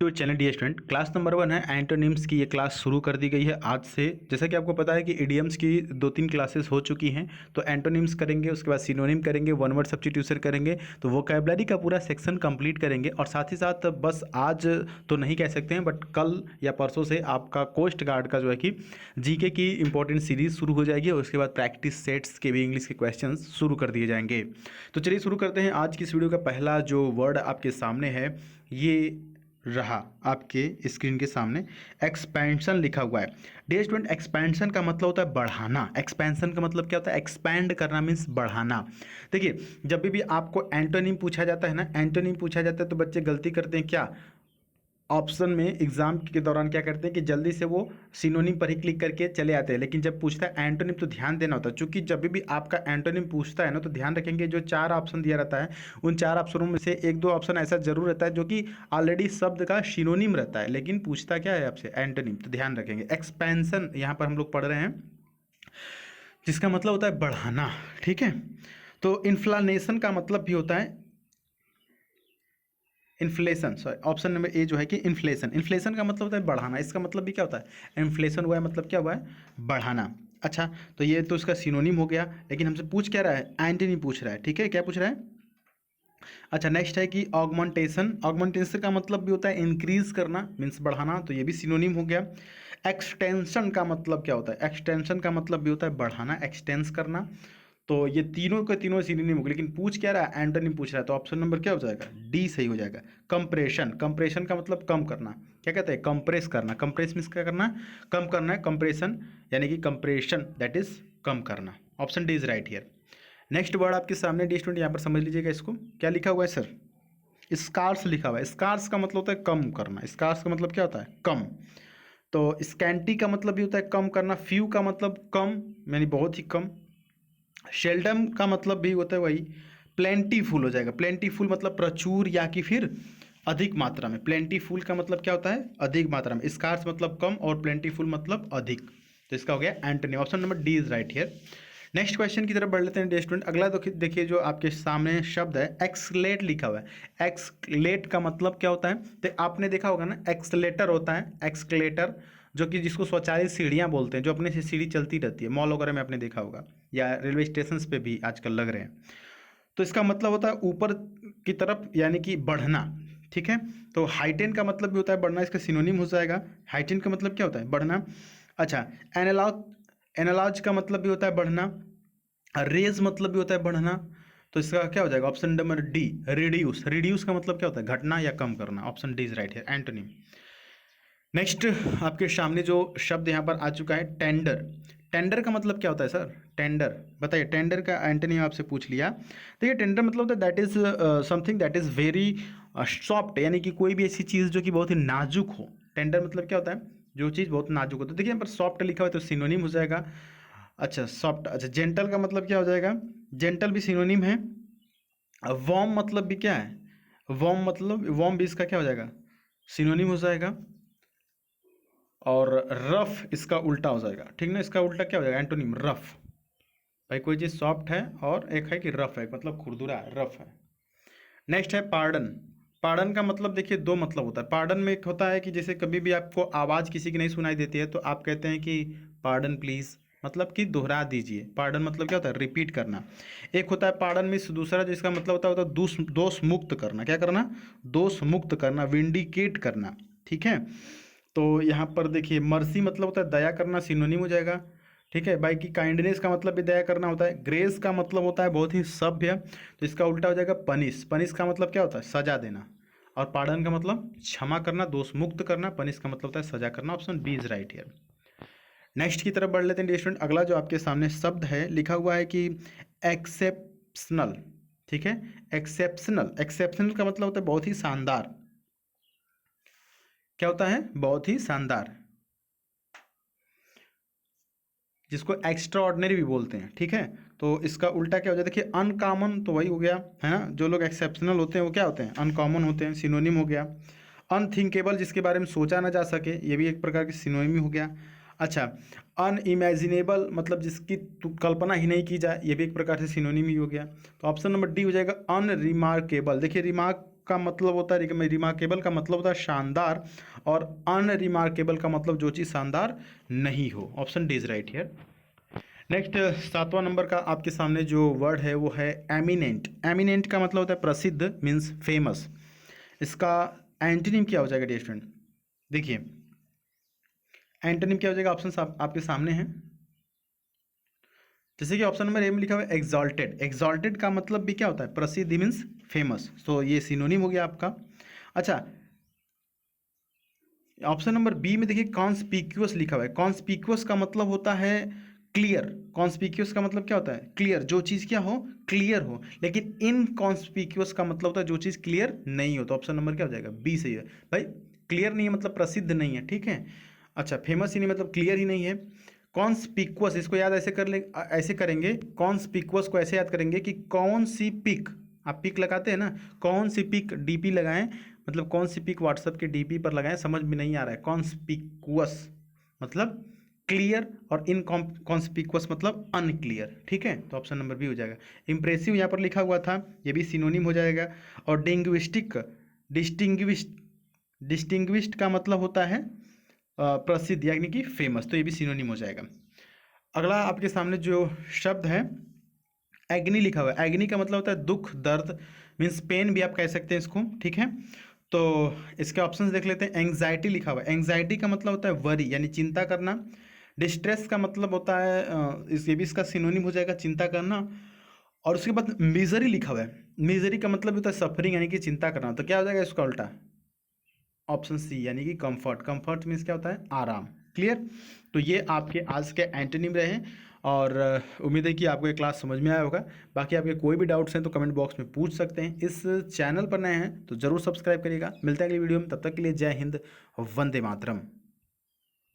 तो channel dear student class number 1 है antonyms की। ये क्लास शुरू कर दी गई है आज से। जैसा कि आपको पता है कि इडियम्स की 2-3 क्लासेस हो चुकी हैं। तो एंटोनिम्स करेंगे, उसके बाद सिनोनिम करेंगे, वन वर्ड सब्स्टिट्यूशन करेंगे, तो वोकैबुलरी का पूरा सेक्शन कंप्लीट करेंगे। और साथ ही साथ बस आज तो नहीं कह सकते हैं, बट कल या परसों से आपका कोस्ट गार्ड का जो है कि जीके की इंपॉर्टेंट सीरीज शुरू हो जाएगी और उसके बाद प्रैक्टिस सेट्स के भी इंग्लिश के क्वेश्चन शुरू कर दिए जाएंगे। तो चलिए शुरू करते हैं। आज की इस वीडियो का पहला जो वर्ड आपके सामने है ये रहा आपके स्क्रीन के सामने, एक्सपेंशन लिखा हुआ है। डियर स्टूडेंट, एक्सपेंशन का मतलब होता है बढ़ाना। एक्सपेंशन का मतलब क्या होता है? एक्सपैंड करना मीन्स बढ़ाना। देखिए, जब भी आपको एंटोनिम पूछा जाता है ना, एंटोनिम पूछा जाता है तो बच्चे गलती करते हैं क्या, ऑप्शन में एग्जाम के दौरान क्या करते हैं कि जल्दी से वो सिनोनिम पर ही क्लिक करके चले आते हैं। लेकिन जब पूछता है एंटोनिम तो ध्यान देना होता है, क्योंकि जब भी आपका एंटोनिम पूछता है ना तो ध्यान रखेंगे जो 4 ऑप्शन दिया रहता है उन 4 ऑप्शनों में से 1-2 ऑप्शन ऐसा जरूर रहता है जो कि ऑलरेडी शब्द का सिनोनिम रहता है, लेकिन पूछता क्या है आपसे? एंटोनिम। तो ध्यान रखेंगे। एक्सपेंशन यहाँ पर हम लोग पढ़ रहे हैं जिसका मतलब होता है बढ़ाना। ठीक है, तो इन्फ्लेशन का मतलब भी होता है inflation. Sorry, option number A जो है कि इन्फ्लेशन। इन्फ्लेशन का मतलब होता है बढ़ाना। इसका मतलब भी क्या होता है? इन्फ्लेशन हुआ है मतलब क्या हुआ है? बढ़ाना। अच्छा, तो ये तो इसका सिनोनिम हो गया, लेकिन हमसे पूछ क्या रहा है? एंटोनिम पूछ रहा है। ठीक है, क्या पूछ रहा है? अच्छा, नेक्स्ट है कि ऑगमेंटेशन। ऑगमेंटेशन का मतलब भी होता है इंक्रीज करना मीन्स बढ़ाना, तो ये भी सिनोनिम हो गया। एक्सटेंशन का मतलब क्या होता है? एक्सटेंशन का मतलब भी होता है बढ़ाना, एक्सटेंस करना। तो ये तीनों के तीनों सिनोनिम हो गए, लेकिन पूछ क्या रहा है? एंटोनिम पूछ रहा है, तो ऑप्शन नंबर क्या हो जाएगा? डी सही हो जाएगा। कंप्रेशन। कंप्रेशन का मतलब कम करना। क्या कहते हैं? कंप्रेस करना। कंप्रेस मीन्स क्या करना? कम करना है। कंप्रेशन यानी कि कंप्रेशन दैट इज कम करना। Option D is right here. Next word आपके सामने डी स्टूडेंट, यहाँ पर समझ लीजिएगा इसको। क्या लिखा हुआ है सर? स्कार्स लिखा हुआ है। स्कार्स का मतलब होता है कम करना। स्कार्स का मतलब क्या होता है? कम। तो स्कैंटी का मतलब भी होता है कम करना। फ्यू का मतलब कम यानी बहुत ही कम। शेल्डम का मतलब भी होता है वही। प्लेंटीफुल हो जाएगा। प्लेंटीफुल मतलब प्रचुर या कि फिर अधिक मात्रा में। प्लेंटीफुल का मतलब क्या होता है? अधिक मात्रा में। स्कार्स मतलब कम और प्लेंटीफुल मतलब अधिक। तो इसका हो गया antonym. Option number D is right here. Next question की तरफ बढ़ लेते हैं डियर स्टूडेंट। अगला देखिए जो आपके सामने शब्द है एक्सलेट लिखा हुआ है। एक्सलेट का मतलब क्या होता है? तो आपने देखा होगा ना, एक्सलेटर होता है। एक्सलेटर जो कि जिसको स्वचालित सीढ़ियाँ बोलते हैं, जो अपने से सीढ़ी चलती रहती है, मॉल वगैरह में आपने देखा होगा या रेलवे स्टेशन पे भी आजकल लग रहे हैं। तो इसका मतलब होता है ऊपर की तरफ यानी कि बढ़ना। ठीक है, तो हाइटेन का मतलब भी होता है बढ़ना, इसका सिनोनिम हो जाएगा। हाइटेन का मतलब क्या होता है? बढ़ना। अच्छा, एनालॉग। एनालॉज का मतलब भी होता है बढ़ना। रेज मतलब भी होता है बढ़ना। तो इसका क्या हो जाएगा? Option number D, reduce. Reduce का मतलब क्या होता है? घटना या कम करना। ऑप्शन डी इज राइट है, एंटोनिम। नेक्स्ट आपके सामने जो शब्द यहाँ पर आ चुका है टेंडर। टेंडर का मतलब क्या होता है सर? टेंडर बताइए। टेंडर का एंटोनिम आपसे पूछ लिया। देखिए, टेंडर मतलब होता है that is something that is very soft, यानी कि कोई भी ऐसी चीज़ जो कि बहुत ही नाजुक हो। टेंडर मतलब क्या होता है? जो चीज़ बहुत नाजुक हो। तो देखिए यहाँ पर सॉफ्ट लिखा हुआ है तो सिनोनिम हो जाएगा। अच्छा, सॉफ्ट। अच्छा, जेंटल का मतलब क्या हो जाएगा? जेंटल भी सिनोनिम है। वॉर्म मतलब भी क्या है? वॉर्म मतलब वॉर्म भी इसका क्या हो जाएगा? सिनोनिम हो जाएगा। और रफ इसका उल्टा हो जाएगा। ठीक ना, इसका उल्टा क्या हो जाएगा? Antonym rough. भाई कोई चीज़ सॉफ्ट है और एक है कि रफ है, मतलब खुरदुरा है, रफ है। नेक्स्ट है पार्डन। पार्डन का मतलब देखिए 2 मतलब होता है। पार्डन में एक होता है कि जैसे कभी भी आपको आवाज़ किसी की नहीं सुनाई देती है तो आप कहते हैं कि पार्डन प्लीज़, मतलब कि दोहरा दीजिए। पार्डन मतलब क्या होता है? रिपीट करना। एक होता है पार्डन में दूसरा जिसका मतलब होता है दोष दोष मुक्त करना। क्या करना? दोष मुक्त करना, विंडिकेट करना। ठीक है, तो यहाँ पर देखिए मर्सी मतलब होता है दया करना, सिनोनिम हो जाएगा। ठीक है, बाकी काइंडनेस का मतलब भी दया करना होता है। ग्रेस का मतलब होता है बहुत ही सभ्य, तो इसका उल्टा हो जाएगा पनिश। पनिश का मतलब क्या होता है? सजा देना। और पार्डन का मतलब क्षमा करना, दोष मुक्त करना। पनिश का मतलब होता है सजा करना। Option B is right here. Next की तरफ बढ़ लेते हैं स्टूडेंट। अगला जो आपके सामने शब्द है लिखा हुआ है कि एक्सेप्शनल। ठीक है, एक्सेप्शनल। एक्सेप्शनल का मतलब होता है बहुत ही शानदार। क्या होता है? बहुत ही शानदार, जिसको एक्स्ट्रा ऑर्डिनरी भी बोलते हैं। ठीक है, तो इसका उल्टा क्या हो जाए? देखिए, अनकॉमन तो वही हो गया है ना, जो लोग एक्सेप्शनल होते हैं वो क्या होते हैं? अनकॉमन होते हैं, सिनोनिम हो गया। अनथिंकेबल, जिसके बारे में सोचा ना जा सके, ये भी एक प्रकार की सिनोनिम ही हो गया। अच्छा, अनइमेजिनेबल मतलब जिसकी कल्पना ही नहीं की जाए, ये भी एक प्रकार से सिनोनिम ही हो गया। तो ऑप्शन नंबर डी हो जाएगा अनरिमार्केबल। देखिए, रिमार्क का मतलब होता है, रिमार्केबल का मतलब होता है शानदार, और अनरिमार्केबल का मतलब जो चीज़ शानदार नहीं हो। Option D is right here. Next 7वां नंबर का आपके सामने जो वर्ड है वो है एमिनेंट। एमिनेंट का मतलब होता है प्रसिद्ध, मीन्स फेमस। इसका एंटोनिम क्या हो जाएगा डियर स्टूडेंट? देखिए एंटोनिम क्या हो जाएगा, ऑप्शन आपके सामने हैं। जैसे कि ऑप्शन नंबर ए में लिखा हुआ है एग्जॉल्टेड। एग्जॉल्टेड का मतलब भी क्या होता है? प्रसिद्ध, मीन्स फेमस। तो ये सिनोनिम हो गया आपका। अच्छा, ऑप्शन नंबर बी में देखिए कॉन्स्पिक्यूअस लिखा हुआ है। कॉन्स्पिक्यूअस का मतलब होता है क्लियर। कॉन्स्पिक्यूअस का मतलब क्या होता है? क्लियर, जो चीज़ क्या हो, क्लियर हो। लेकिन इनकॉन्स्पिक्यूअस का मतलब होता है जो चीज़ क्लियर नहीं हो। तो ऑप्शन नंबर क्या हो जाएगा? बी सही है भाई। क्लियर नहीं है मतलब प्रसिद्ध नहीं है, ठीक है। अच्छा, फेमस ही नहीं मतलब क्लियर ही नहीं है। कॉन्स्पिक्यूअस, इसको याद ऐसे कर ले, ऐसे करेंगे। कॉन्स्पिक्यूअस को ऐसे याद करेंगे कि कौन सी पिक, आप पिक लगाते हैं ना, कौन सी पिक डीपी लगाएं, मतलब कौन सी पिक व्हाट्सएप के डीपी पर लगाएं, समझ में नहीं आ रहा है। कॉन्स्पिक्यूअस मतलब क्लियर, और इन कॉन्स्पिक्यूअस मतलब अनक्लियर, ठीक है। तो ऑप्शन नंबर बी हो जाएगा। इंप्रेसिव यहाँ पर लिखा हुआ था, ये भी सिनोनिम हो जाएगा। और डिंग्विस्टिक, डिस्टिंग्विश्ड का मतलब होता है प्रसिद्ध यानी कि फेमस। तो ये भी सिनोनिम हो जाएगा। अगला आपके सामने जो शब्द है एग्नी लिखा हुआ है। एग्नी का मतलब होता है दुख, दर्द, मीन्स पेन भी आप कह सकते हैं इसको, ठीक है। तो इसके ऑप्शंस देख लेते हैं। एंग्जाइटी लिखा हुआ है। एंग्जाइटी का मतलब होता है वरी यानी चिंता करना। डिस्ट्रेस का मतलब होता है ये भी इसका सिनोनिम हो जाएगा, चिंता करना। और उसके बाद मिजरी लिखा हुआ है। मिजरी का मतलब होता है सफरिंग यानी कि चिंता करना। तो क्या हो जाएगा इसका उल्टा? ऑप्शन सी यानी कि कंफर्ट। कंफर्ट मीन्स क्या होता है? आराम। क्लियर। तो ये आपके आज के एंटोनिम रहे। और उम्मीद है कि आपको ये क्लास समझ में आया होगा। बाकी आपके कोई भी डाउट्स हैं तो कमेंट बॉक्स में पूछ सकते हैं। इस चैनल पर नए हैं तो ज़रूर सब्सक्राइब करिएगा। मिलते हैं अगली वीडियो में, तब तक के लिए जय हिंद, वंदे मातरम।